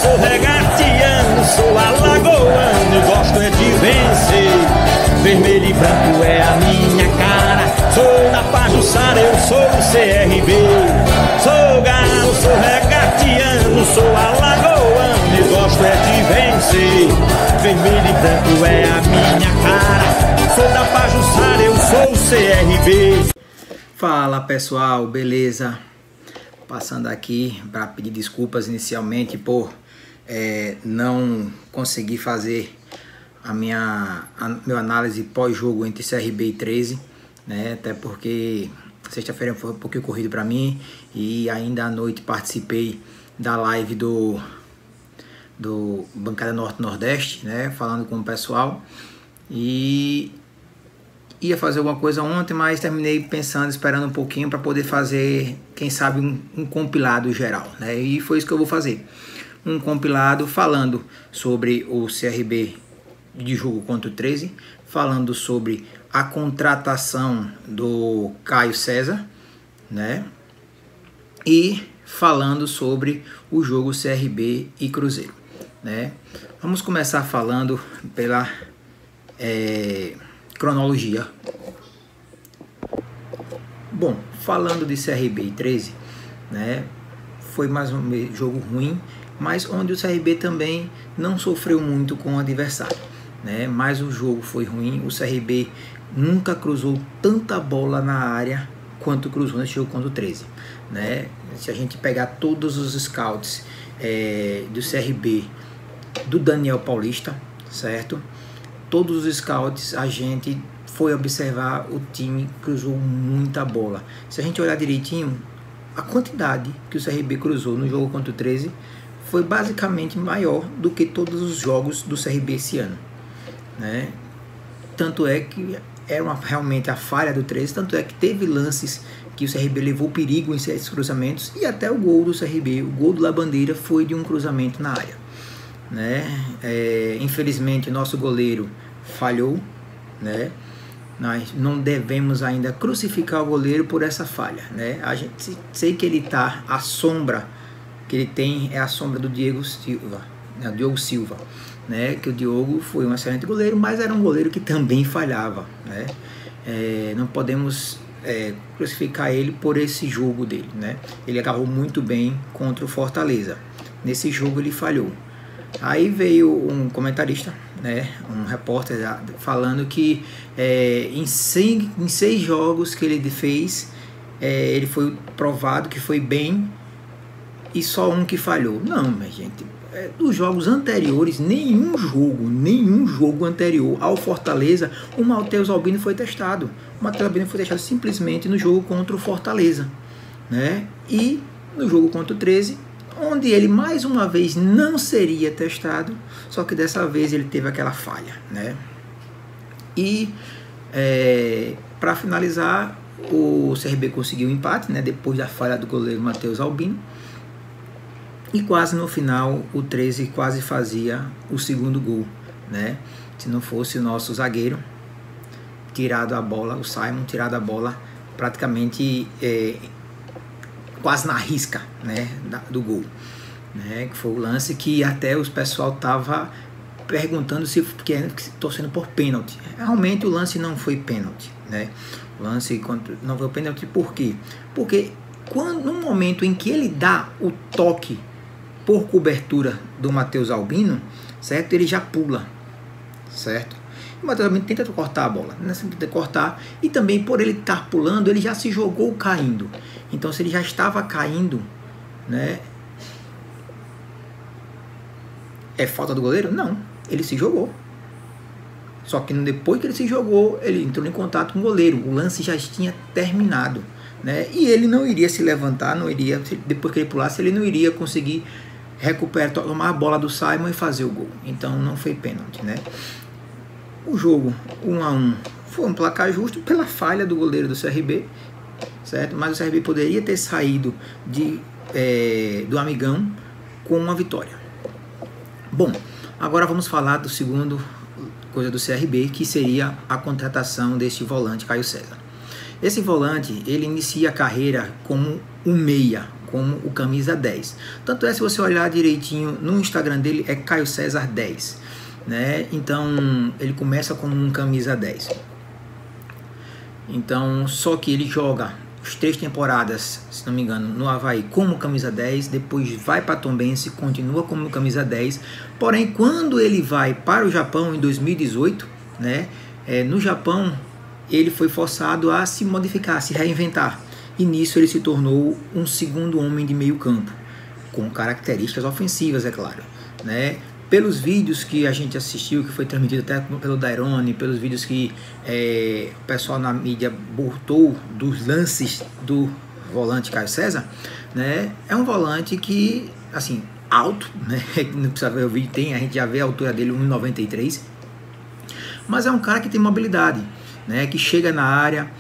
sou regatiano, sou alagoano e gosto é de vencer. Vermelho e branco é a minha cara, sou da Pajuçara, eu sou do CRB. Sou galo, sou regatiano, sou alagoano e gosto é de vencer. Vermelho e branco é a minha cara, sou da Pajuçara, eu sou do CRB. Fala pessoal, beleza? Passando aqui para pedir desculpas inicialmente por não conseguir fazer a minha análise pós-jogo entre CRB e 13, né? Até porque sexta-feira foi um pouquinho corrido para mim e ainda à noite participei da live do Bancada Norte-Nordeste, né? Falando com o pessoal e ia fazer alguma coisa ontem, mas terminei pensando, esperando um pouquinho para poder fazer, quem sabe, um compilado geral, né? E foi isso que eu vou fazer. Um compilado falando sobre o CRB de jogo contra o 13, falando sobre a contratação do Caio César, né? E falando sobre o jogo CRB e Cruzeiro, né? Vamos começar falando pela cronologia. Bom, falando de CRB e 13, né, foi mais um jogo ruim, mas onde o CRB também não sofreu muito com o adversário, né, mas o jogo foi ruim. O CRB nunca cruzou tanta bola na área quanto cruzou nesse jogo contra o 13, né? Se a gente pegar todos os scouts do CRB, do Daniel Paulista, certo? Todos os scouts, a gente foi observar, o time cruzou muita bola. Se a gente olhar direitinho, a quantidade que o CRB cruzou no jogo contra o 13 foi basicamente maior do que todos os jogos do CRB esse ano, né? Tanto é que era realmente a falha do 13, tanto é que teve lances que o CRB levou perigo em certos cruzamentos e até o gol do CRB, o gol do Labandeira foi de um cruzamento na área, né? Infelizmente nosso goleiro falhou, né? Nós não devemos ainda crucificar o goleiro por essa falha, né? A gente sei que ele tá, a sombra que ele tem é a sombra do Diogo Silva, né? Que o Diogo foi um excelente goleiro, mas era um goleiro que também falhava, né? Não podemos crucificar ele por esse jogo dele, né? Ele acabou muito bem contra o Fortaleza, nesse jogo ele falhou. Aí veio um comentarista, né, um repórter falando que em seis jogos que ele fez, ele foi provado que foi bem e só um que falhou. Não, minha gente, dos jogos anteriores, nenhum jogo anterior ao Fortaleza, o Matheus Albino foi testado. O Matheus Albino foi testado simplesmente no jogo contra o Fortaleza, né? E no jogo contra o 13, onde ele mais uma vez não seria testado, só que dessa vez ele teve aquela falha, né? E para finalizar, o CRB conseguiu um empate, né? Depois da falha do goleiro Matheus Albino, e quase no final o 13 quase fazia o segundo gol, né? Se não fosse o nosso zagueiro tirado a bola, o Simon tirado a bola praticamente quase na risca, né, do gol, né, que foi o lance que até os pessoal tava perguntando se torcendo por pênalti. Realmente o lance não foi pênalti, né? O lance não foi pênalti por quê? Porque no momento em que ele dá o toque por cobertura do Matheus Albino, certo? Ele já pula, certo? O Matheus Albino tenta cortar a bola, né? Tenta cortar, e também por ele estar pulando, ele já se jogou caindo. Então, se ele já estava caindo, né? É falta do goleiro? Não, ele se jogou. Só que depois que ele se jogou, ele entrou em contato com o goleiro. O lance já tinha terminado, né? E ele não iria se levantar, não iria, depois que ele pulasse, ele não iria conseguir recuperar, tomar a bola do Simon e fazer o gol. Então, não foi pênalti, né? O jogo 1-1 foi um placar justo pela falha do goleiro do CRB, certo? Mas o CRB poderia ter saído do Amigão com uma vitória. Bom, agora vamos falar do segundo coisa do CRB, que seria a contratação deste volante Caio César. Esse volante, ele inicia a carreira como um meia, como o camisa 10. Tanto é, se você olhar direitinho no Instagram dele, é Caio César 10, né? Então ele começa como um camisa 10. Então, só que ele joga as 3 temporadas, se não me engano, no Avaí como camisa 10, depois vai para Tombense, continua como camisa 10. Porém, quando ele vai para o Japão em 2018, né, no Japão ele foi forçado a se modificar, a se reinventar. E nisso ele se tornou um segundo homem de meio campo, com características ofensivas, é claro, né? Pelos vídeos que a gente assistiu, que foi transmitido até pelo Dairone, pelos vídeos que o pessoal na mídia botou dos lances do volante Caio César, né? É um volante que, assim, alto, né? Não precisa ver o vídeo, a gente já vê a altura dele, 1,93, mas é um cara que tem mobilidade, né? Que chega na área,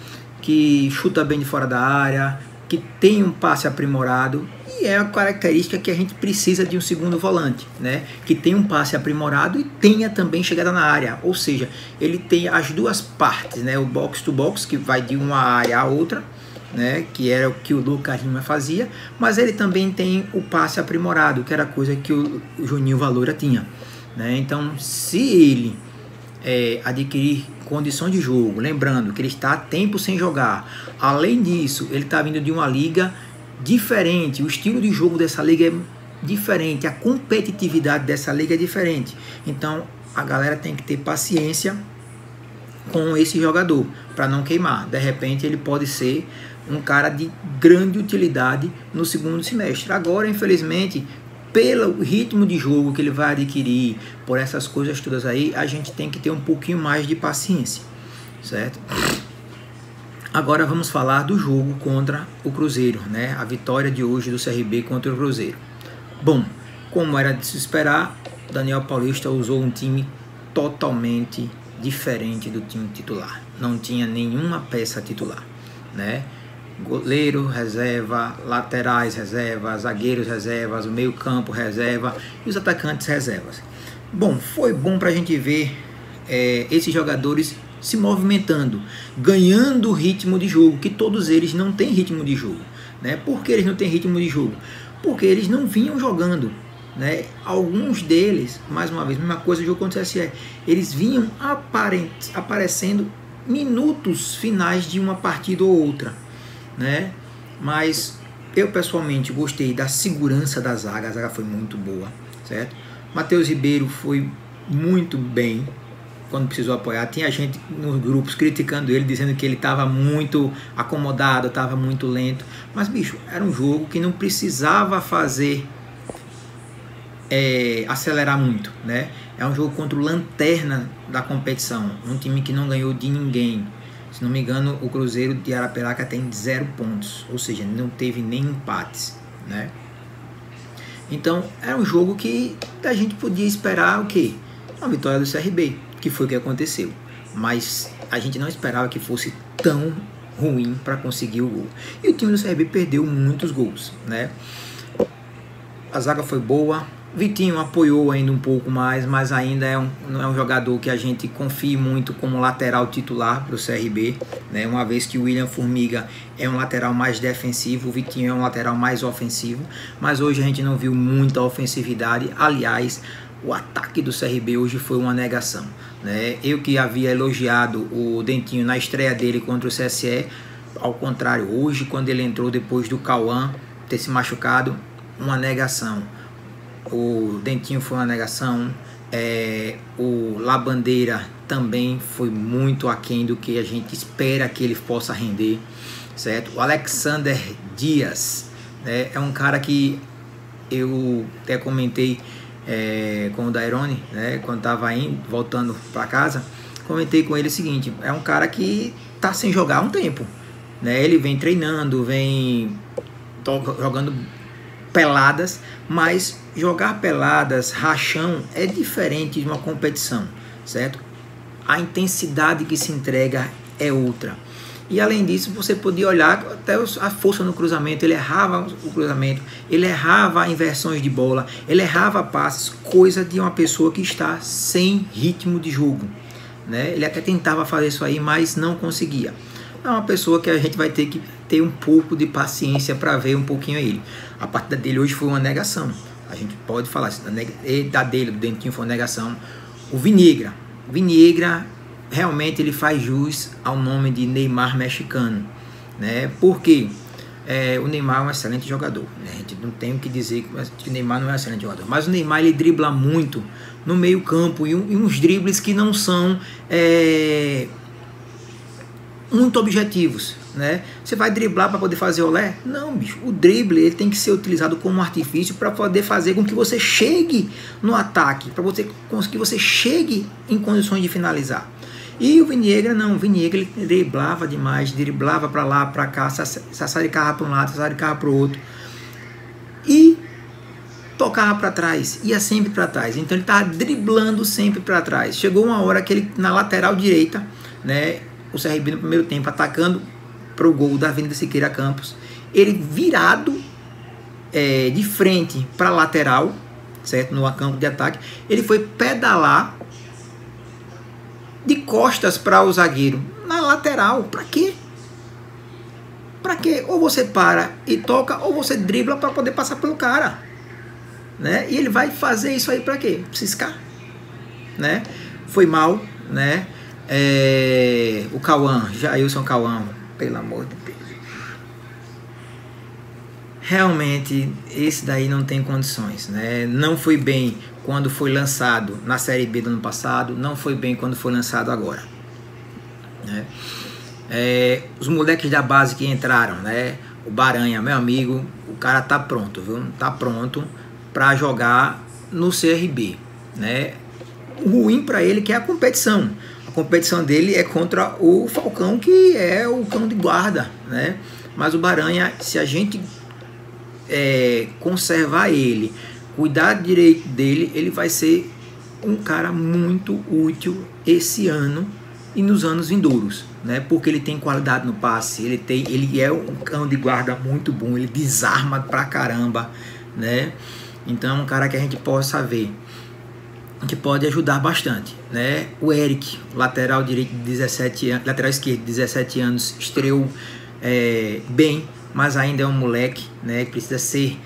que chuta bem de fora da área, que tem um passe aprimorado. E é a característica que a gente precisa de um segundo volante, né? Que tenha um passe aprimorado e tenha também chegada na área. Ou seja, ele tem as duas partes, né? O box to box, que vai de uma área a outra, né? Que era o que o Lucas Lima fazia. Mas ele também tem o passe aprimorado, que era coisa que o Juninho Valora tinha, né? Então, se ele adquirir condições de jogo, lembrando que ele está há tempo sem jogar, além disso, ele está vindo de uma liga diferente, o estilo de jogo dessa liga é diferente, a competitividade dessa liga é diferente. Então a galera tem que ter paciência com esse jogador para não queimar. De repente ele pode ser um cara de grande utilidade no segundo semestre. Agora, infelizmente, pelo ritmo de jogo que ele vai adquirir, por essas coisas todas aí, a gente tem que ter um pouquinho mais de paciência, certo? Agora vamos falar do jogo contra o Cruzeiro, né? A vitória de hoje do CRB contra o Cruzeiro. Bom, como era de se esperar, Daniel Paulista usou um time totalmente diferente do time titular. Não tinha nenhuma peça titular, né? Goleiro reserva, laterais reserva, zagueiros reservas, o meio campo reserva e os atacantes reservas. Bom, foi bom para a gente ver esses jogadores se movimentando, ganhando ritmo de jogo, que todos eles não têm ritmo de jogo, né? Por que eles não têm ritmo de jogo? Porque eles não vinham jogando, né? Alguns deles, mais uma vez, mesma coisa do jogo contra o CSE, eles vinham aparecendo minutos finais de uma partida ou outra, né? Mas eu pessoalmente gostei da segurança da zaga, a zaga foi muito boa, certo? Matheus Ribeiro foi muito bem quando precisou apoiar. Tinha gente nos grupos criticando ele, dizendo que ele estava muito acomodado, estava muito lento, mas bicho, era um jogo que não precisava fazer acelerar muito, né? É um jogo contra o lanterna da competição, um time que não ganhou de ninguém. Se não me engano, o Cruzeiro de Arapiraca tem 0 pontos, ou seja, não teve nem empates, né? Então, era um jogo que a gente podia esperar o quê? Uma vitória do CRB, que foi o que aconteceu. Mas a gente não esperava que fosse tão ruim para conseguir o gol. E o time do CRB perdeu muitos gols, né? A zaga foi boa. Vitinho apoiou ainda um pouco mais, mas ainda não é um jogador que a gente confie muito como lateral titular para o CRB, né? Uma vez que o William Formiga é um lateral mais defensivo, o Vitinho é um lateral mais ofensivo, mas hoje a gente não viu muita ofensividade. Aliás, o ataque do CRB hoje foi uma negação, né? Eu que havia elogiado o Dentinho na estreia dele contra o CSE, ao contrário, hoje quando ele entrou depois do Cauã ter se machucado, uma negação. O Dentinho foi uma negação, o Labandeira também foi muito aquém do que a gente espera que ele possa render, certo? O Alexander Dias, né, é um cara que eu até comentei com o Dairone, né, quando estava voltando para casa, comentei com ele o seguinte: é um cara que está sem jogar há um tempo, né? Ele vem treinando, vem jogando peladas, mas jogar peladas, rachão, é diferente de uma competição, certo? A intensidade que se entrega é outra. E além disso, você podia olhar até a força no cruzamento. Ele errava o cruzamento, ele errava inversões de bola, ele errava passes, coisa de uma pessoa que está sem ritmo de jogo, né? Ele até tentava fazer isso aí, mas não conseguia. é uma pessoa que a gente vai ter que ter um pouco de paciência para ver um pouquinho ele. A partida dele hoje foi uma negação. A gente pode falar isso, da dele, do Dentinho foi uma negação. O Viniegra realmente ele faz jus ao nome de Neymar mexicano, né? Porque o Neymar é um excelente jogador, né? A gente não tem o que dizer que o Neymar não é um excelente jogador, mas o Neymar ele dribla muito no meio campo e uns dribles que não são muito objetivos, né? Você vai driblar para poder fazer olé? Não, bicho. O drible ele tem que ser utilizado como um artifício para poder fazer com que você chegue no ataque, para você conseguir que você chegue em condições de finalizar. E o Viniegra não, o Viniegra ele driblava demais, driblava para lá, para cá, sassaricava para um lado, sassaricava para o outro e tocava para trás, ia sempre para trás. Então ele estava driblando sempre para trás. Chegou uma hora que ele na lateral direita, né? O CRB no primeiro tempo atacando para o gol da Avenida Siqueira Campos, ele virado de frente para a lateral, certo? No campo de ataque, ele foi pedalar de costas para o zagueiro na lateral. Para quê? Para quê? Ou você para e toca, ou você dribla para poder passar pelo cara, né? E ele vai fazer isso aí para quê? Ciscar, né? Foi mal, né? O Cauã, Jailson Cauã, pelo amor de Deus, realmente esse daí não tem condições, né? Não foi bem quando foi lançado na Série B do ano passado, não foi bem quando foi lançado agora, né? Os moleques da base que entraram, né? O Baranha, meu amigo, o cara tá pronto, viu? Tá pronto para jogar no CRB, né? O ruim para ele que é a competição. A competição dele é contra o Falcão, que é o cão de guarda, né? Mas o Baranha, se a gente conservar ele, cuidar direito dele, ele vai ser um cara muito útil esse ano e nos anos vindouros, né? Porque ele tem qualidade no passe, ele é um cão de guarda muito bom, ele desarma pra caramba, né? Então é um cara que a gente possa ver, que pode ajudar bastante, né? O Eric, lateral direito de 17 anos, lateral esquerdo de 17 anos, estreou bem, mas ainda é um moleque, né? Que precisa ser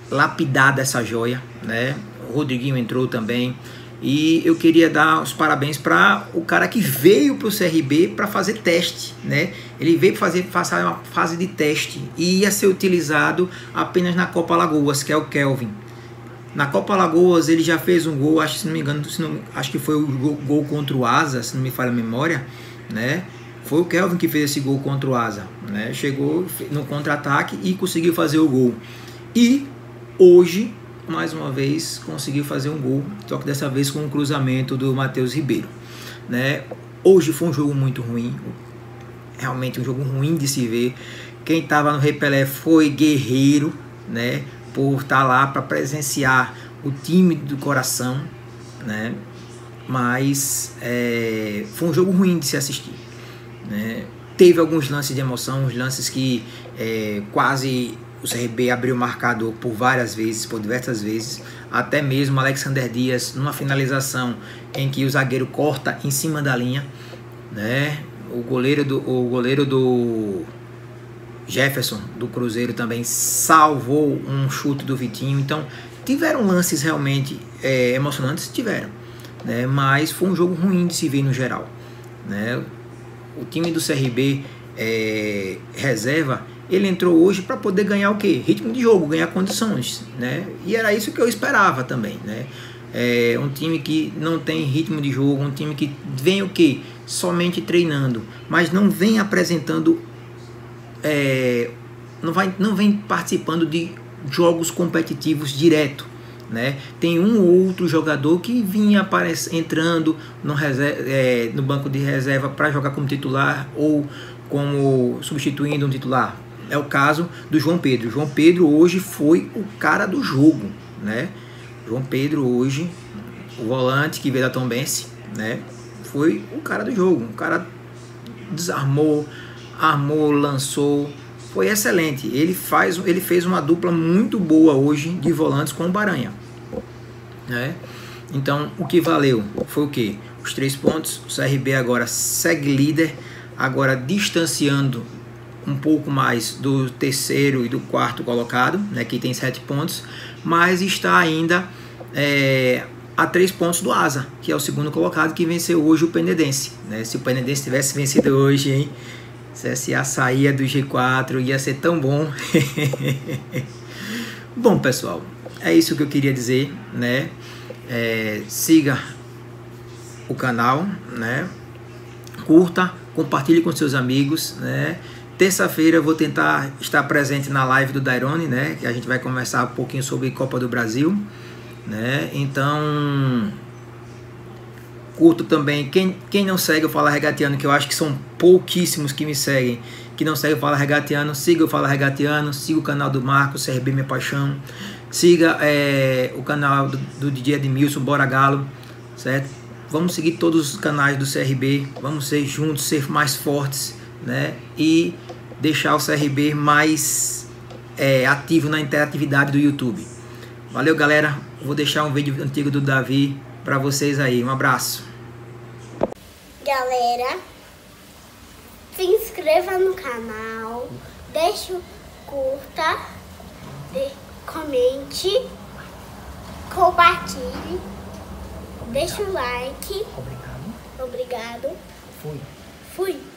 lapidada essa joia, né? O Rodriguinho entrou também. E eu queria dar os parabéns para o cara que veio para o CRB para fazer teste, né? Ele veio fazer uma fase de teste e ia ser utilizado apenas na Copa Alagoas, que é o Kelvin. Na Copa Alagoas ele já fez um gol, acho, se não me engano, acho que foi o gol contra o Asa, se não me falha a memória, né? Foi o Kelvin que fez esse gol contra o Asa, né? Chegou no contra-ataque e conseguiu fazer o gol. E hoje, mais uma vez, conseguiu fazer um gol, só que dessa vez com um cruzamento do Matheus Ribeiro, né? Hoje foi um jogo muito ruim, realmente um jogo ruim de se ver. Quem estava no Repelé foi guerreiro, né? Por estar lá para presenciar o time do coração, né? Mas foi um jogo ruim de se assistir, né? Teve alguns lances de emoção, uns lances que quase o CRB abriu o marcador por várias vezes, por diversas vezes, até mesmo o Alexander Dias numa finalização em que o zagueiro corta em cima da linha, né? O goleiro do Jefferson do Cruzeiro também salvou um chute do Vitinho. Então tiveram lances realmente emocionantes, tiveram, né? Mas foi um jogo ruim de se ver no geral, né? O time do CRB reserva, ele entrou hoje para poder ganhar o quê? Ritmo de jogo, ganhar condições, né? E era isso que eu esperava também, né? Um time que não tem ritmo de jogo, um time que vem o quê? Somente treinando, mas não vem apresentando, não vem participando de jogos competitivos direto, né? Tem um ou outro jogador que vinha entrando no banco de reserva para jogar como titular ou como substituindo um titular. É o caso do João Pedro. João Pedro hoje foi o cara do jogo, né? João Pedro hoje, o volante que veio da Tombense, né? Foi o cara do jogo. O cara desarmou, armou, lançou. Foi excelente. Ele fez uma dupla muito boa hoje de volantes com o Baranha, né? Então, o que valeu foi o quê? Os 3 pontos. O CRB agora segue líder agora distanciando um pouco mais do terceiro e do quarto colocado, né, que tem 7 pontos, mas está ainda a 3 pontos do Asa, que é o segundo colocado, que venceu hoje o Penedense, né? Se o Penedense tivesse vencido hoje, hein, CSA saía do G4, ia ser tão bom. Bom, pessoal, é isso que eu queria dizer, né? Siga o canal, né? Curta, compartilhe com seus amigos, né? Terça-feira eu vou tentar estar presente na live do Dairone, né? Que a gente vai conversar um pouquinho sobre Copa do Brasil, né? Então, curto também. Quem não segue o Fala Regateano, que eu acho que são pouquíssimos que me seguem, que não segue o Fala Regateano, siga o Fala Regateano, siga o canal do Marcos, CRB Minha Paixão, siga o canal do DJ Edmilson, Bora Galo, certo? Vamos seguir todos os canais do CRB, vamos ser juntos, ser mais fortes, né? E deixar o CRB mais ativo na interatividade do YouTube. Valeu, galera. Vou deixar um vídeo antigo do Davi para vocês aí. Um abraço. Galera, se inscreva no canal, deixa o curta, comente, compartilhe, deixa o like. Obrigado. Obrigado. Fui. Fui.